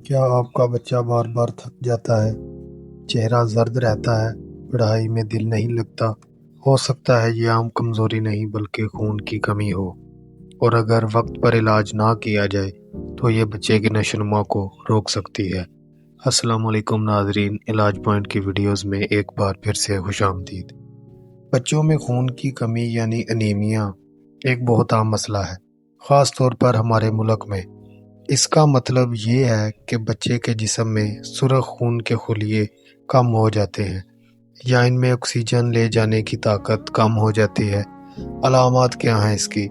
کیا آپ کا بچہ بار بار تھک جاتا ہے، چہرہ زرد رہتا ہے، پڑھائی میں دل نہیں لگتا؟ ہو سکتا ہے یہ عام کمزوری نہیں بلکہ خون کی کمی ہو، اور اگر وقت پر علاج نہ کیا جائے تو یہ بچے کی نشوونما کو روک سکتی ہے۔ السلام علیکم ناظرین، علاج پوائنٹ کی ویڈیوز میں ایک بار پھر سے خوش آمدید۔ بچوں میں خون کی کمی یعنی انیمیا ایک بہت عام مسئلہ ہے، خاص طور پر ہمارے ملک میں۔ اس کا مطلب یہ ہے کہ بچے کے جسم میں سرخ خون کے خلیے کم ہو جاتے ہیں یا ان میں آکسیجن لے جانے کی طاقت کم ہو جاتی ہے۔ علامات کیا ہیں اس کی؟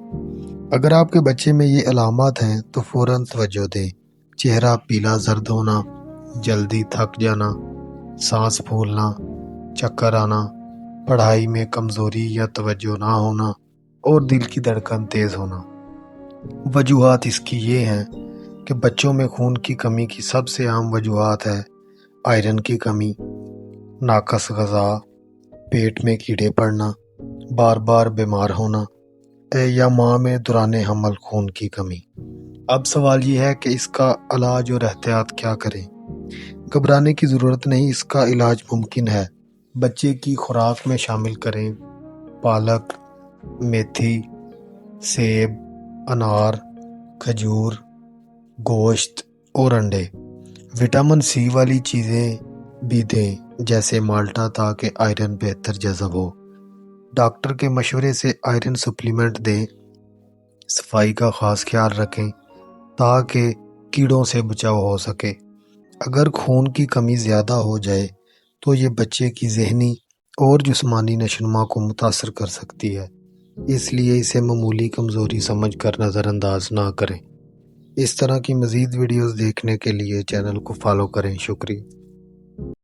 اگر آپ کے بچے میں یہ علامات ہیں تو فوراً توجہ دیں۔ چہرہ پیلا زرد ہونا، جلدی تھک جانا، سانس پھولنا، چکر آنا، پڑھائی میں کمزوری یا توجہ نہ ہونا اور دل کی دھڑکن تیز ہونا۔ وجوہات اس کی یہ ہیں کہ بچوں میں خون کی کمی کی سب سے عام وجوہات ہے آئرن کی کمی، ناقص غذا، پیٹ میں کیڑے پڑنا، بار بار بیمار ہونا یا ماں میں دوران حمل خون کی کمی۔ اب سوال یہ ہے کہ اس کا علاج اور احتیاط کیا کریں؟ گھبرانے کی ضرورت نہیں، اس کا علاج ممکن ہے۔ بچے کی خوراک میں شامل کریں پالک، میتھی، سیب، انار، کھجور، گوشت اور انڈے۔ وٹامن سی والی چیزیں بھی دیں جیسے مالٹا تاکہ آئرن بہتر جذب ہو۔ ڈاکٹر کے مشورے سے آئرن سپلیمنٹ دیں۔ صفائی کا خاص خیال رکھیں تاکہ کیڑوں سے بچاؤ ہو سکے۔ اگر خون کی کمی زیادہ ہو جائے تو یہ بچے کی ذہنی اور جسمانی نشوونما کو متاثر کر سکتی ہے، اس لیے اسے معمولی کمزوری سمجھ کر نظر انداز نہ کریں۔ اس طرح کی مزید ویڈیوز دیکھنے کے لیے چینل کو فالو کریں۔ شکریہ۔